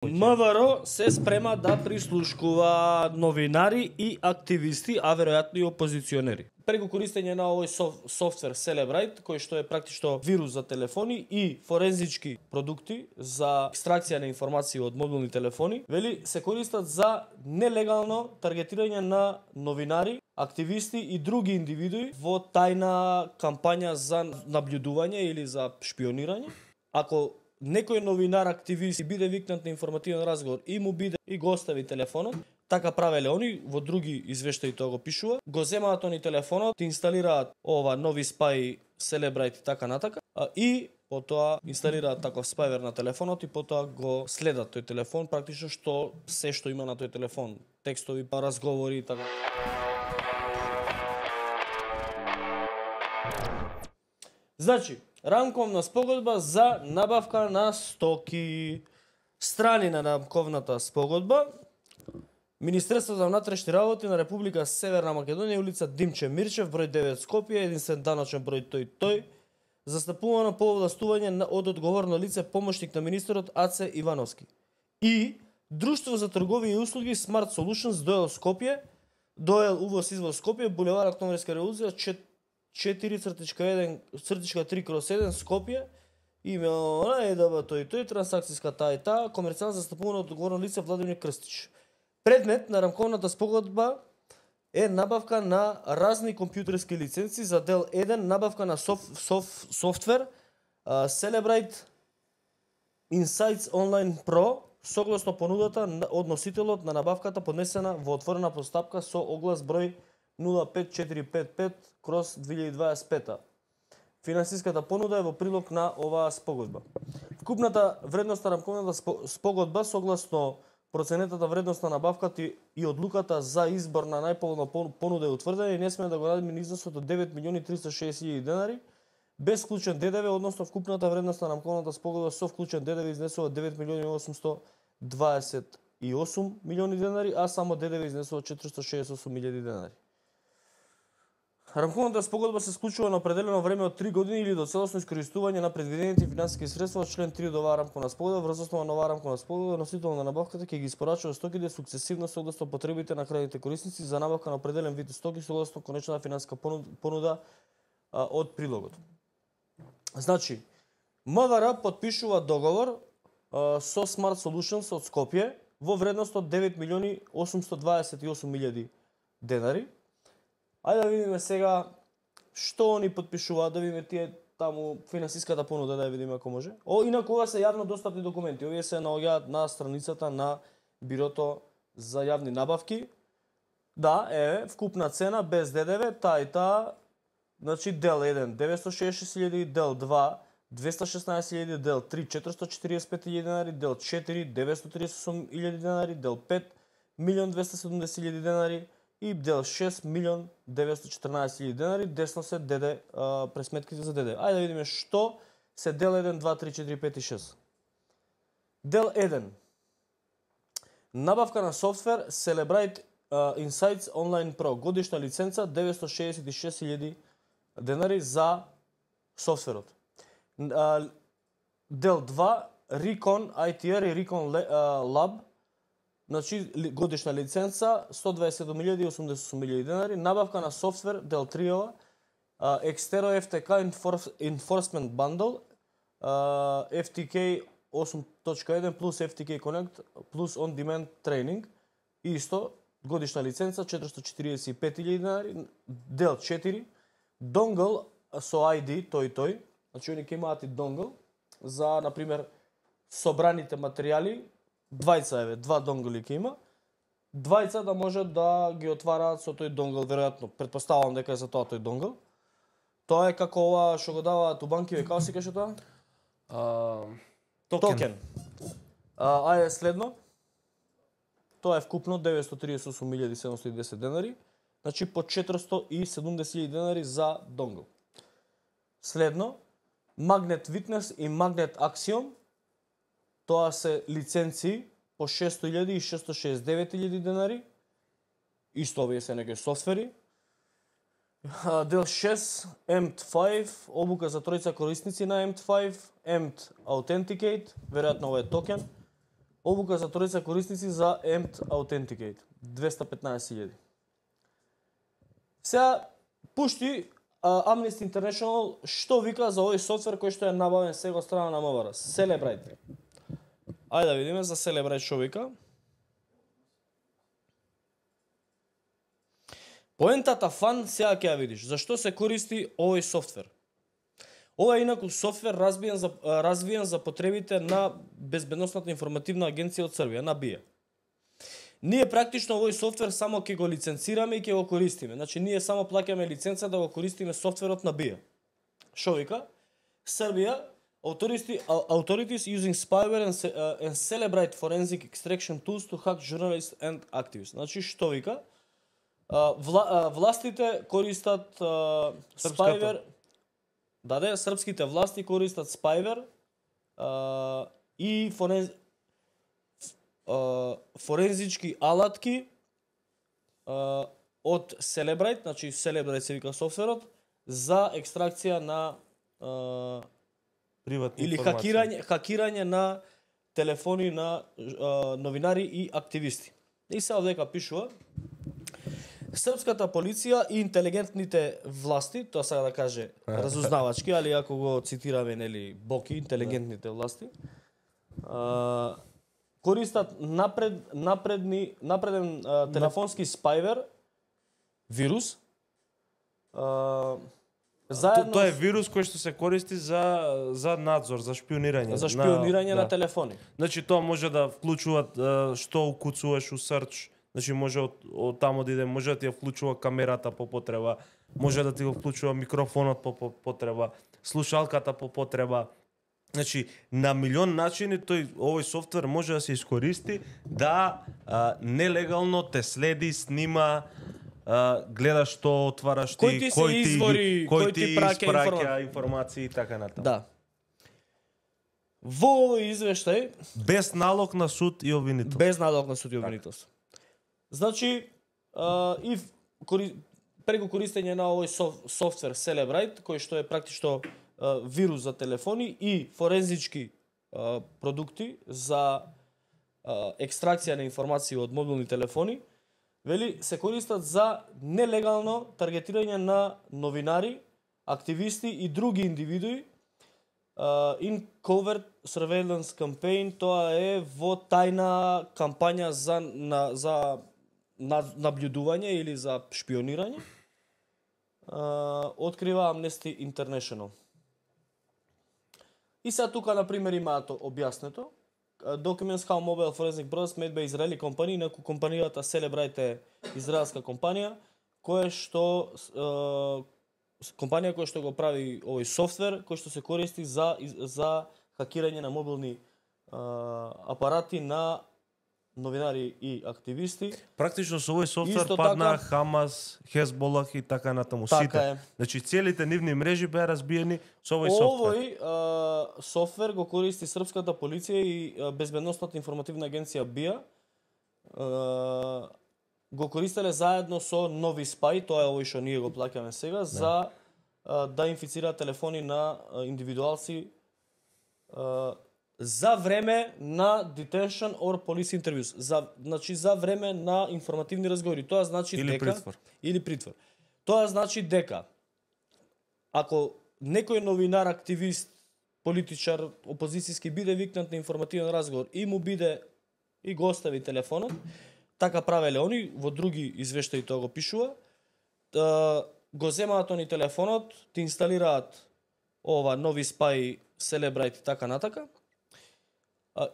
МВР се спрема да прислушкува новинари и активисти, а веројатно и опозиционери. Преку користење на овој софтвер Celebrite, кој што е практично вирус за телефони и форензички продукти за екстракција на информации од мобилни телефони, вели се користат за нелегално таргетирање на новинари, активисти и други индивидуи во тајна кампања за наблюдување или за шпионирање. Ако некој новинар, активист биде викнат на информативен разговор и му биде и го остави телефонот, така правеле они, во други извештаи тоа го пишува, го земаат они телефонот, ти инсталираат ова нови спај Celebrite и така натака, и потоа инсталираат таков спајвер на телефонот и потоа го следат тој телефон, практично се што има на тој телефон, текстови, разговори и така. Значи, рамковна спогодба за набавка на стоки. Страни на рамковната спогодба: Министерството за внатрешни работи на Република Северна Македонија, улица Димче Мирчев, број 9 Скопје, единствен даночен број тој, застапувано по овластување од одговорно лице помошник на министерот Аце Ивановски. И Друштво за трговија и услуги Smart Solutions Доел Скопје, Доел увоз извоз Скопје, булевар Октомврска револуција 4/3/1 Скопје, име ЕДБ тој, трансакцијска таа, комерцијално застапувано од одговорно лице Владимир Крстич. Предмет на рамковната спогодба е набавка на разни компјутерски лиценци за дел 1, набавка на софтвер Celebrite Insights Online Pro, согласно понудата од носителот на набавката поднесена во отворена постапка со оглас број 05455/2025. Финансиската понуда е во прилог на оваа спогодба. Вкупната вредност на рамковната спогодба согласно проценетата вредност на набавката и одлуката за избор на најповолна понуда е утврдена и не сме да го надмине износот од 9.360.000 денари, без вклучен ДДВ, односно вкупната вредност на рамковната спогодба со вклучен ДДВ изнесува 9.828.000 денари, а само ДДВ изнесува 468.000 денари. Рамковната спогодба се склучува на определено време од 3 години или до целосно искористување на предвидените финансиски средства од член 3 од оваа рамковна спогодба. Врз основа на оваа рамковна спогодба, носител на набавката ќе ги испорачува стоките сукцесивно согласно потребите на крајните корисници за набавка на определен вид стоки согласно конечната финансиска понуда од прилогот. Значи, МВР подпишува договор со Smart Solutions од Скопје во вредност од 9.828.000 денари. Ајде да видиме сега што они подпишуваат, да видиме тие таму финансиската понуда, да ја видиме ако може. Инаку ова се јавно достапни документи. Овие се наоѓаат на страницата на Бирото за јавни набавки. Да, вкупна цена без ДДВ, таа и таа, значи дел 1 966.000, дел 2 216.000, дел 3 445.000 денари, дел 4 938.000 денари, дел 5 1.270.000 денари и дел 6 1.914.000 денари, десно се ДД пресметките за ДД. Ајде да видиме што се дел 1, 2, 3, 4, 5 и 6. Дел 1. Набавка на софтвер Celebrite Insights Online Pro, годишна лиценца 966.000 денари за софтверот. Дел 2 Recon ITR и Recon Lab, значи годишна лиценца 127.088.000 денари, набавка на софтвер дел 3 Extero FTK Enforcement Bundle, FTK 8.1 плюс FTK Connect плюс On Demand Training, исто годишна лиценца 445.000 денари, дел 4 Dongle со ID тој, значи они ќе имаат и dongle за, например, собраните материјали. Два донгли ќе има. Двајца да може да ги отвараат со тој донгл, веројатно. Претпоставувам дека е за тоа тој донгл. Тоа е како ова што го даваат у банкиве, како се каже тоа? Токен. Ајде следно. Тоа е вкупно 938.710 денари. Значи по 470.000 денари за донгл. Следно, Magnet Witness и Magnet Axiom. Тоа се лиценци по 600.000 и 669.000 денари. Исто овие се некои софтвери. Дел 6 EMT5, обука за тројца корисници на EMT5, EMT Authenticate, веројатно ова е токен. Обука за тројца корисници за Amped Authenticate 215.000. Сега пушти Amnesty International што вика за овој софтвер кој што е набавен сега од страна на МВР. Celebrite. Ајде да видиме за Celebrite што вика. Поентата фан сега ќе ја видиш. Зашто се користи овој софтвер? Ова е инаку софтвер развиен за потребите на Безбедносната информативна агенција од Србија, на BIA. Ние практично овој софтвер само ќе го лиценцираме и ќе го користиме. Значи ние само плаќаме лиценца да го користиме софтверот на BIA. Шо вика? Србија authorities using spyware and Celebrite forensic extraction tools to hack journalists and activists. Значи што вика? Властите користат spyware. Српските власти користат spyware и форензички алатки од Celebrite, значи Celebrite се вика софтверот, за екстракција на приватни или хакирање на телефони на новинари и активисти. И се овдека пишува: Српската полиција и интелигентните власти, тоа сега да каже разузнавачки, али ако го цитираме, нели, Боки, интелигентните власти, користат напреден телефонски спайвер, вирус. Заедно... Тоа е вирус кој што се користи за надзор, за шпионирање. За шпионирање на телефони. Значи тоа може да вклучуваат што укуцуваш у search, значи може од таму да иде, може да ти ја вклучува камерата по потреба, може да ти го вклучува микрофонот по потреба, слушалката по потреба. Значи, на милион начини овој софтвер може да се искористи да нелегално те следи, снима, гледа што отвараш ти, кој ти испраќа информации и така натаму. Да. Во овој извештај без налог на суд и обвинителство. Без налог на суд и обвинителство. Значи, преку користење на овој софтвер Celebrite, кој што е практично вирус за телефони и форензички продукти за екстракција на информации од мобилни телефони, вели, се користат за нелегално таргетирање на новинари, активисти и други индивидуи. In covert surveillance campaign, тоа е во тајна кампања за наблюдување или за шпионирање, открива Amnesty International. И сега тука, например, имаат објаснето. Documents how mobile forensic brothers made by Israeli company, инаку компанијата Celebrite е израелска компанија, која што го прави овој софтвер, кој што се користи за хакирање на мобилни апарати на новинари и активисти. Практично со овој софтвер падна Хамас, Хезболах и така натаму. Сите. Значи целите нивни мрежи беа разбиени со овој софтвер. Овој софтвер го користи српската полиција и Безбедносната информативна агенција BIA. Го користеле заедно со Нови Спај, тоа е овој што ние го плаќаме сега, за да инфицираат телефони на индивидуалци за време на detention or police interviews, значи за време на информативни разговори. Тоа значи или притвор. Тоа значи дека ако некој новинар, активист, политичар, опозицијски биде викнат на информативен разговор и му биде и го остави телефонот, така правеле они, во други извештаи тоа го пишува, го земаат они телефонот, ти инсталираат ова Нови Спај, Celebrite и така натака,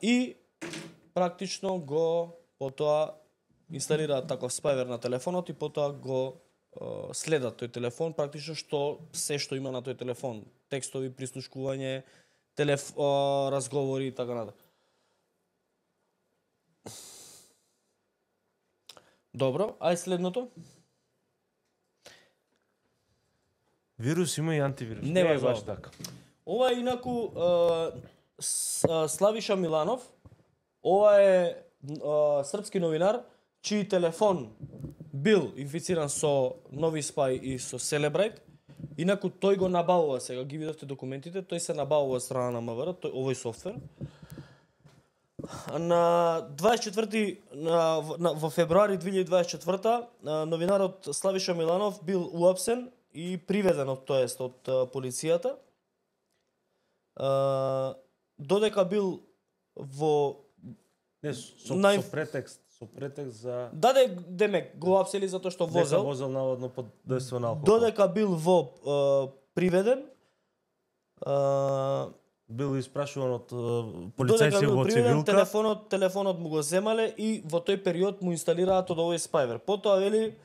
и практично го потоа инсталираат таков спајвер на телефонот и потоа го следат тој телефон, практично се што има на тој телефон, текстови, прислушкување, разговори и така натака. Добро, ај следното. Вирус има и антивирус. Не е баш така. Ова е инаку Славиша Миланов. Ова е српски новинар чиј телефон бил инфициран со Нови Спај и со Celebrite. Инаку тој го набавува, сега ги видовте документите, тој се набавува од страна на МВР, овој софтвер. На 24 во февруари 2024 новинарот Славиша Миланов бил уапсен и приведен од полицијата. Додека бил во со претекст за демек го уапсели затоа што возел. Возел наводно под дејство на алкохол. Додека бил во приведен, бил испрашуван од полицајци во цивилка. Телефонот му го земале и во тој период му инсталираат од овој спајвер. Потоа вели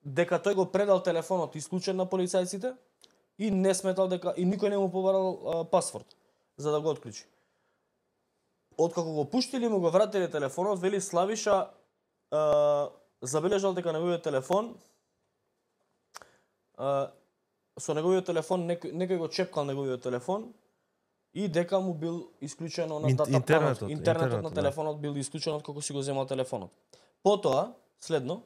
дека тој го предал телефонот исклучен на полицајците и не сметал дека и никој не му побарал пасворд за да го отклучи. Откако го пуштили му го вратиле телефонот, вели Славиша забележал дека неговиот телефон со неговиот телефон некој го чепкал неговиот телефон и дека му бил исклучено на дата интернетот на телефонот бил исклучен откако си го земал телефонот. Потоа, следно,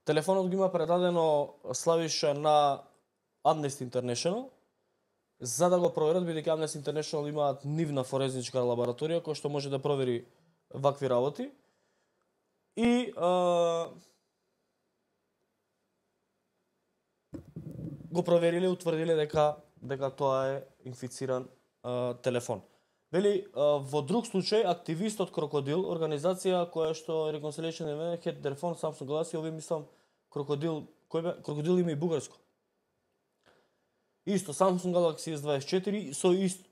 телефонот го има предадено Славиша на Amnesty International за да го проверат, бидејќи Amnesty International имаат нивна форензичка лабораторија која што може да провери вакви работи. И го провериле и утврдиле дека тоа е инфициран телефон. Вели, во друг случај, активистот Крокодил, организација која што Reconciliation Event, Head their phone, Samsung Galaxy, овие мислам Крокодил, Крокодил има и бугарско. Исто, Samsung Galaxy S24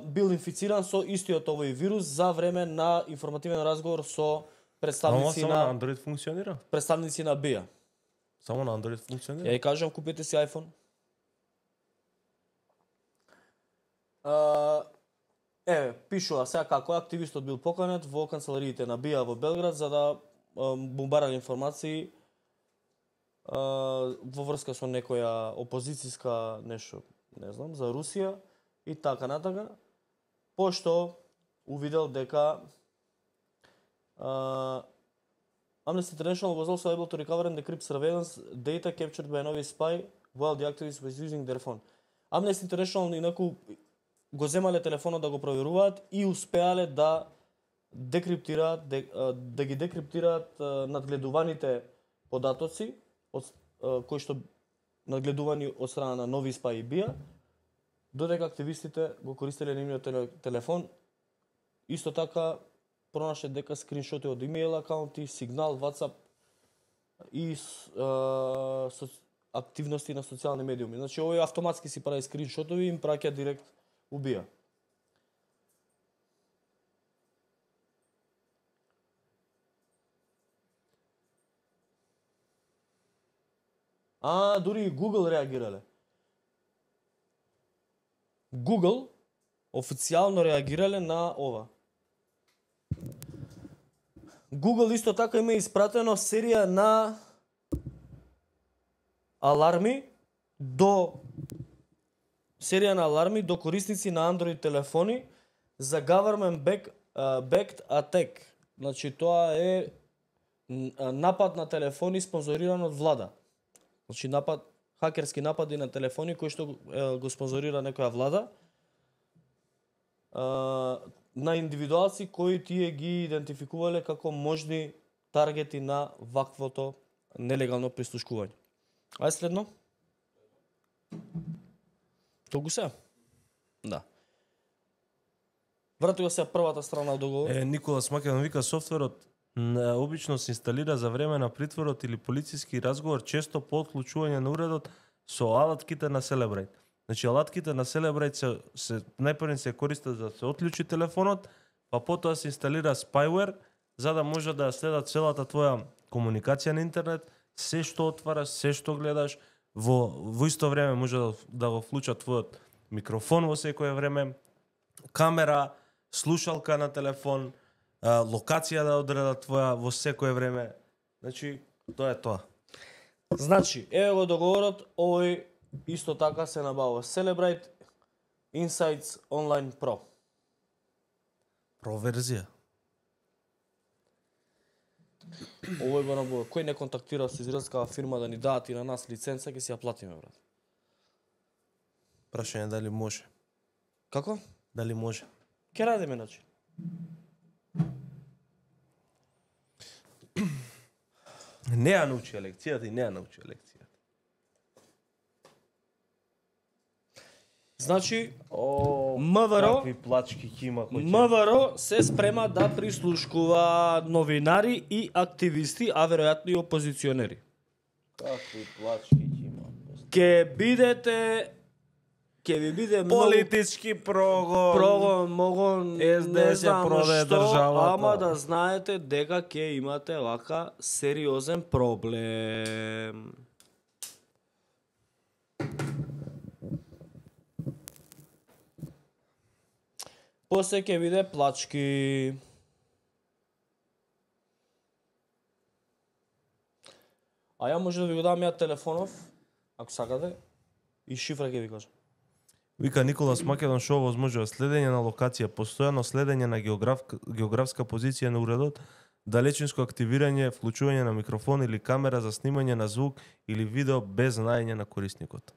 бил инфициран со истиот овој вирус за време на информативен разговор со представници на Android функционира. Представници на BIA. Само на Android функционира. Ја и кажам, купете си iPhone. Пишува сега како активистот бил поканет во канцелариите на BIA во Белград за да му барале информации во врска со некоја опозицијска нешто, не знам, за Русија и така натака, пошто увидел дека Amnesty International was also able to recover and decrypt surveillance data captured by a novice spy while the activist was using their phone. Amnesty International инаку го земале телефонот да го проверуваат и успеале да декриптираат, да ги декриптираат надгледуваните податоци кои што надгледувани од страна на нови спаи и BIA, додека активистите го користеле нивниот телефон. Исто така пронаше дека скриншоти од имејл акаунти, сигнал, WhatsApp и активности на социјални медиуми. Значи овој автоматски си прави скриншотови и им праќа директ у BIA. Дури и Google реагирале. Google официјално реагирале на ова. Google исто така има испратено серија на аларми до корисници на Android телефони за government backed attack. Значи тоа е напад на телефони спонзориран од влада. Значи хакерски напади на телефони кои што го спонзорира некоја влада на индивидуалци кои тие ги идентификувале како можни таргети на ваквото нелегално прислушкување. Ајде следно. Толку се? Да. Вратува се првата страна од договор. Никола Смакенов вика софтверот обично се инсталира за време на притворот или полициски разговор, често по отклучување на уредот со алатките на Celebrate. Значи алатките на Celebrate се најпрво се користат за да се отклучи телефонот, па потоа се инсталира spyware за да може да следат целата твоја комуникација на интернет, се што отвараш, се што гледаш, во исто време може да го вклучат твојот микрофон во секое време, камера, слушалка на телефон, локација да одредат твоја во секое време. Значи, тоа е тоа. Значи, еве го договорот, овој исто така се набавува Celebrate Insights Online Pro. Pro верзија. Овој го набавува. Кој не контактира со израелскава фирма да ни дадат и на нас лиценца, ќе си ја платиме, брат. Прашање дали може. Како? Дали може. Ке радиме, значи. Не ја научи лекцијата и не ја научи лекцијата. Значи, О, МВР какви плачки ќе има кој ќе... МВР се спрема да прислушкува новинари и активисти, а веројатно и опозиционери. Какви плачки ќе има. Ќе ви биде многу Политички прогон. многу СДС ја продаде државата. ама да знаете дека ќе имате лака сериозен проблем. После ќе биде плачки. А ја може да ви го дам ја телефонов, ако сакате, и шифра ќе ви кажам. Вика Николас Македон што овозможува следење на локација, постојано следење на географска позиција на уредот, далечинско активирање, вклучување на микрофон или камера за снимање на звук или видео без знаење на корисникот.